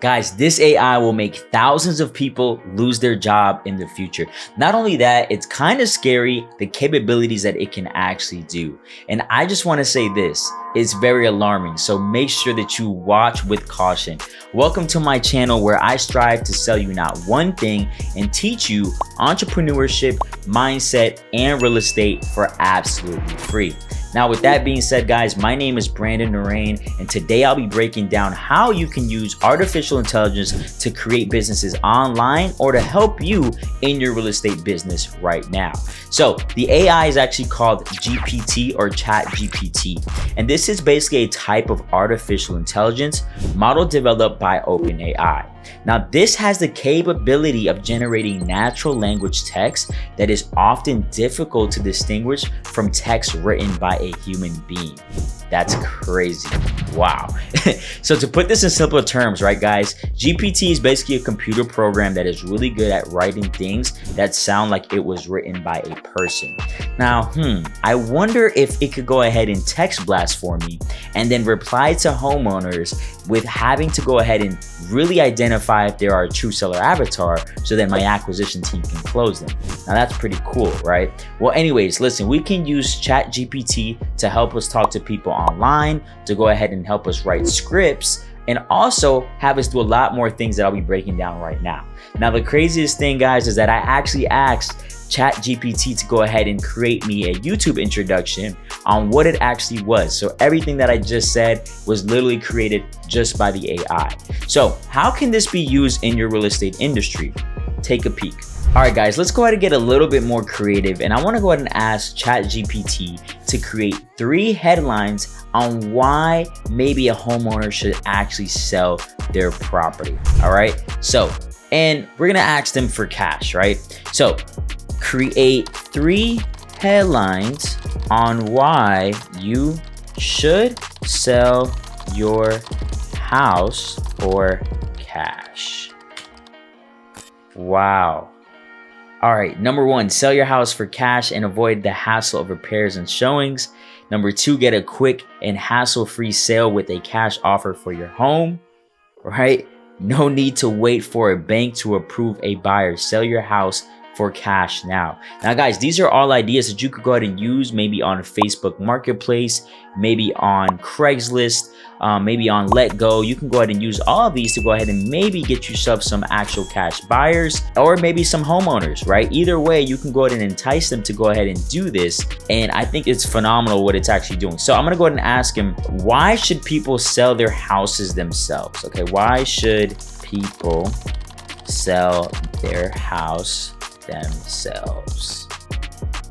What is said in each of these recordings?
Guys, this AI will make thousands of people lose their job in the future. Not only that, it's kind of scary, the capabilities that it can actually do. And I just want to say this, it's very alarming. So make sure that you watch with caution. Welcome to my channel where I strive to sell you not one thing and teach you entrepreneurship, mindset, and real estate for absolutely free. Now, with that being said, guys, my name is Brandon Narain, and today I'll be breaking down how you can use artificial intelligence to create businesses online or to help you in your real estate business right now. So the AI is actually called GPT or Chat GPT, and this is basically a type of artificial intelligence model developed by OpenAI. Now, this has the capability of generating natural language text that is often difficult to distinguish from text written by a human being. That's crazy. Wow. So to put this in simpler terms, right, guys, GPT is basically a computer program that is really good at writing things that sound like it was written by a person. Now, I wonder if it could go ahead and text blast for me and then reply to homeowners with having to go ahead and really identify if there are a true seller avatar so that my acquisition team can close them. Now that's pretty cool, right? Well, anyways, listen, we can use Chat GPT to help us talk to people online, to go ahead and help us write scripts, and also have us do a lot more things that I'll be breaking down right now. Now, the craziest thing, guys, is that I actually asked Chat GPT to go ahead and create me a YouTube introduction on what it actually was. So everything that I just said was literally created just by the AI. So how can this be used in your real estate industry? Take a peek. All right, guys, let's go ahead and get a little bit more creative. And I want to go ahead and ask Chat GPT to create 3 headlines on why maybe a homeowner should actually sell their property. All right. So, and we're going to ask them for cash, right? So create 3 headlines on why you should sell your house for cash. Wow. All right, number 1, sell your house for cash and avoid the hassle of repairs and showings. Number 2, get a quick and hassle-free sale with a cash offer for your home, right? No need to wait for a bank to approve a buyer. Sell your house for cash now. Now, guys, these are all ideas that you could go ahead and use maybe on a Facebook Marketplace, maybe on Craigslist, maybe on Let Go. You can go ahead and use all of these to go ahead and maybe get yourself some actual cash buyers or maybe some homeowners, right? Either way, you can go ahead and entice them to go ahead and do this. And I think it's phenomenal what it's actually doing. So I'm going to go ahead and ask him, why should people sell their houses themselves? Okay, why should people sell their house themselves?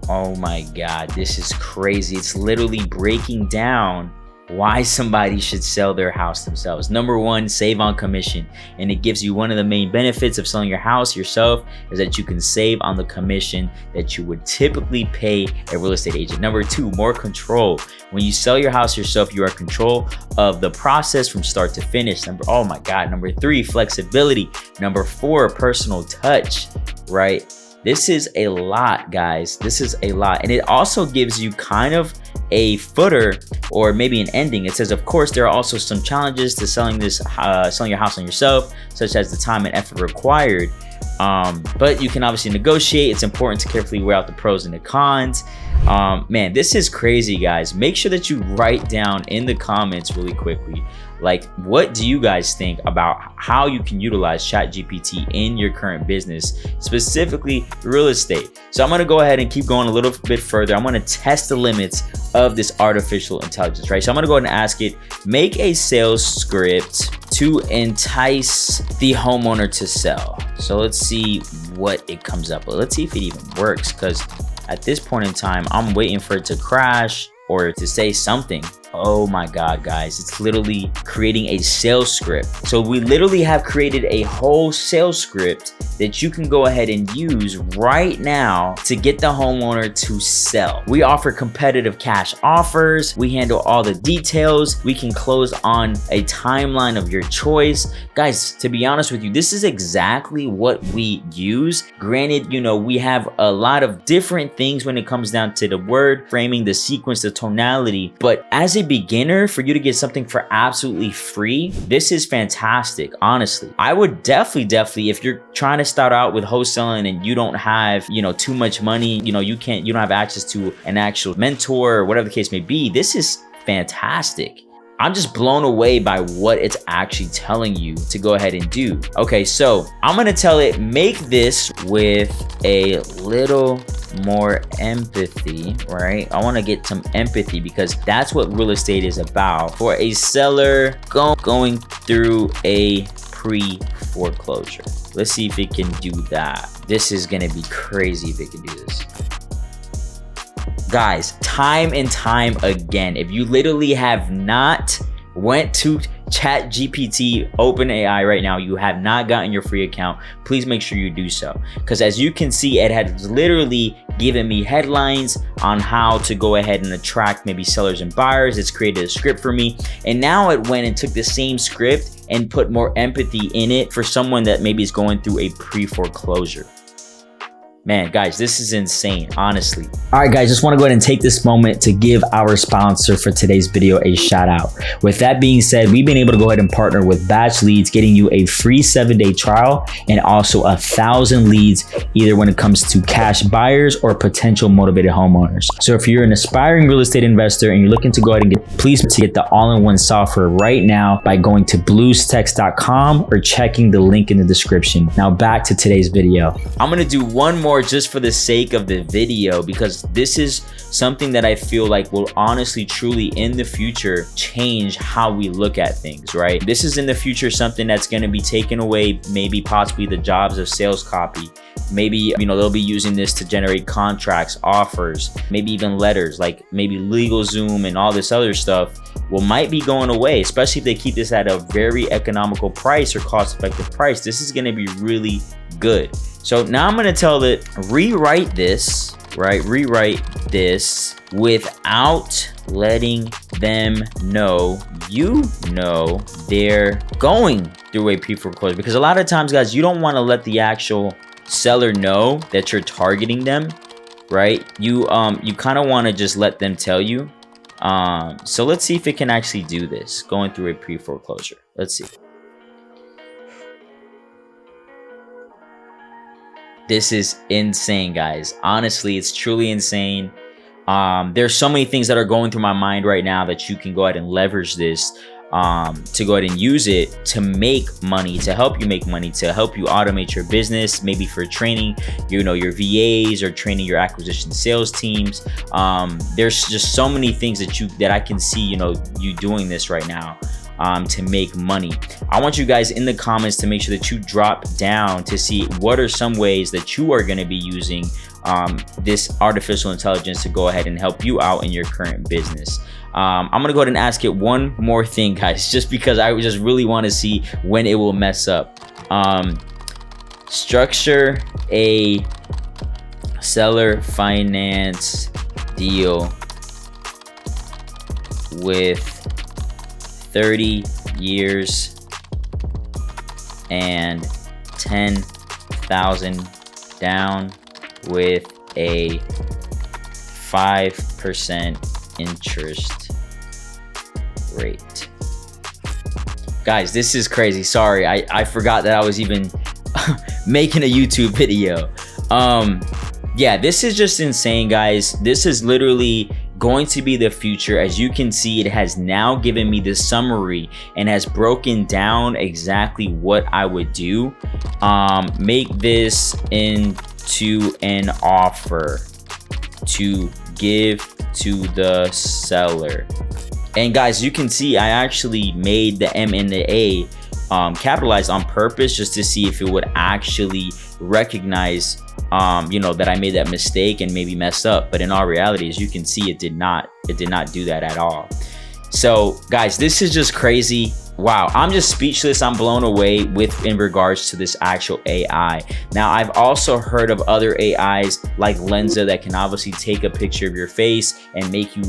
Oh my God, this is crazy. It's literally breaking down why somebody should sell their house themselves. Number 1, save on commission. And it gives you one of the main benefits of selling your house yourself is that you can save on the commission that you would typically pay a real estate agent. Number 2, more control. When you sell your house yourself, you are in control of the process from start to finish. Oh my God. Number 3, flexibility. Number 4, personal touch, right? This is a lot, guys. This is a lot. And it also gives you kind of a footer or maybe an ending. It says, of course, there are also some challenges to selling your house on yourself, such as the time and effort required. But you can obviously negotiate. It's important to carefully weigh out the pros and the cons. Man, this is crazy, guys. Make sure that you write down in the comments really quickly, like, what do you guys think about how you can utilize Chat GPT in your current business, specifically real estate? So I'm going to go ahead and keep going a little bit further. I'm going to test the limits of this artificial intelligence, right? So I'm going to go ahead and ask it, make a sales script to entice the homeowner to sell. So let's see what it comes up with. Let's see if it even works, because at this point in time, I'm waiting for it to crash or to say something. Oh my God, guys, it's literally creating a sales script. So we literally have created a whole sales script that you can go ahead and use right now to get the homeowner to sell. We offer competitive cash offers. We handle all the details. We can close on a timeline of your choice. Guys, to be honest with you, this is exactly what we use. Granted, you know, we have a lot of different things when it comes down to the word framing, the sequence, the tonality, but as a beginner, for you to get something for absolutely free, this is fantastic. Honestly, I would definitely, if you're trying to start out with wholesaling and you don't have, you know, too much money, you know, you don't have access to an actual mentor or whatever the case may be, this is fantastic. I'm just blown away by what it's actually telling you to go ahead and do. Okay, so I'm gonna tell it, make this with a little more empathy, right? I wanna get some empathy because that's what real estate is about. For a seller going through a pre-foreclosure. Let's see if it can do that. This is gonna be crazy if it can do this. Guys, time and time again, if you literally have not went to Chat GPT, Open AI right now, you have not gotten your free account, please make sure you do so. Because as you can see, it has literally given me headlines on how to go ahead and attract maybe sellers and buyers. It's created a script for me. And now it went and took the same script and put more empathy in it for someone that maybe is going through a pre-foreclosure. Man, guys, this is insane, honestly. All right, guys, just want to go ahead and take this moment to give our sponsor for today's video a shout out. With that being said, we've been able to go ahead and partner with Batch Leads, getting you a free 7-day trial and also 1,000 leads, either when it comes to cash buyers or potential motivated homeowners. So if you're an aspiring real estate investor and you're looking to go ahead and please get the all-in-one software right now by going to bluestext.com or checking the link in the description. Now back to today's video. I'm going to do one more just for the sake of the video, because this is something that I feel like will honestly, truly in the future change how we look at things, right? This is in the future something that's going to be taking away maybe possibly the jobs of sales copy. Maybe, you know, they'll be using this to generate contracts, offers, maybe even letters, like maybe LegalZoom and all this other stuff might be going away, especially if they keep this at a very economical price or cost-effective price. This is going to be really good. So now I'm going to tell it, rewrite this, right? Rewrite this without letting them know, you know, they're going through a pre-foreclosure. Because a lot of times, guys, you don't want to let the actual seller know that you're targeting them, right? You kind of want to just let them tell you. So let's see if it can actually do this, going through a pre-foreclosure. Let's see. This is insane, guys. Honestly, it's truly insane. There's so many things that are going through my mind right now that you can go ahead and leverage this to go ahead and use it to make money, to help you make money, to help you automate your business, maybe for training, you know, your VAs or training your acquisition sales teams. There's just so many things that I can see, you know, you doing this right now. To make money. I want you guys in the comments to make sure that you drop down to see what are some ways that you are going to be using this artificial intelligence to go ahead and help you out in your current business. I'm going to go ahead and ask it one more thing, guys, just because I just really want to see when it will mess up. Structure a seller finance deal with 30 years and 10,000 down with a 5% interest rate. Guys, this is crazy. Sorry, I forgot that I was even making a YouTube video. Yeah, this is just insane, guys. This is literally going to be the future. As you can see, it has now given me the summary and has broken down exactly what I would do. Make this into an offer to give to the seller. And guys, you can see I actually made the M and the A capitalized on purpose, just to see if it would actually recognize you know, that I made that mistake and maybe messed up. But in all reality, as you can see, it did not do that at all. So guys, this is just crazy. Wow, I'm just speechless. I'm blown away in regards to this actual AI. Now, I've also heard of other AIs like Lensa that can obviously take a picture of your face and make you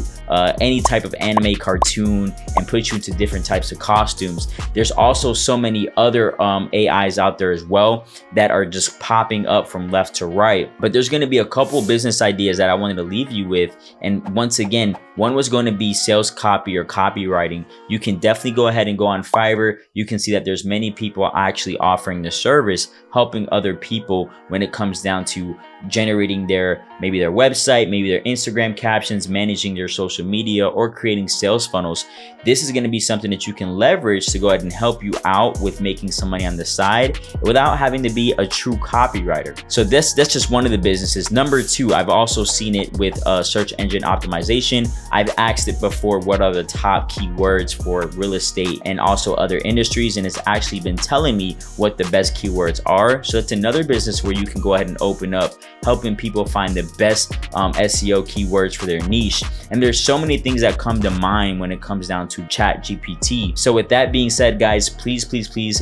any type of anime cartoon and put you into different types of costumes. There's also so many other AIs out there as well that are just popping up from left to right. But there's going to be a couple business ideas that I wanted to leave you with. And once again, one was going to be sales copy or copywriting. You can definitely go ahead and go on Fiverr. You can see that there's many people actually offering the service, helping other people when it comes down to generating maybe their website, maybe their Instagram captions, managing their social media, or creating sales funnels. This is going to be something that you can leverage to go ahead and help you out with making some money on the side without having to be a true copywriter. So that's just one of the businesses. Number two, I've also seen it with search engine optimization. I've asked it before, what are the top keywords for real estate and also other industries, and it's actually been telling me what the best keywords are. So that's another business where you can go ahead and open up, helping people find the best SEO keywords for their niche. And there's so many things that come to mind when it comes down to Chat GPT. So with that being said, guys, please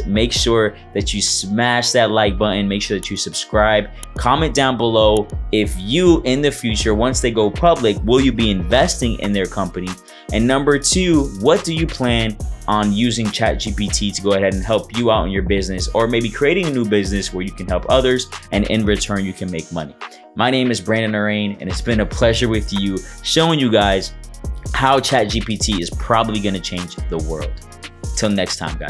make sure that you smash that like button. Make sure that you subscribe. Comment down below if you, in the future, once they go public, will you be investing in their company? And number two, what do you plan on using Chat GPT to go ahead and help you out in your business, or maybe creating a new business where you can help others and in return you can make money? My name is Brandon Arain, and it's been a pleasure with you, showing you guys how Chat GPT is probably going to change the world. Till next time, guys.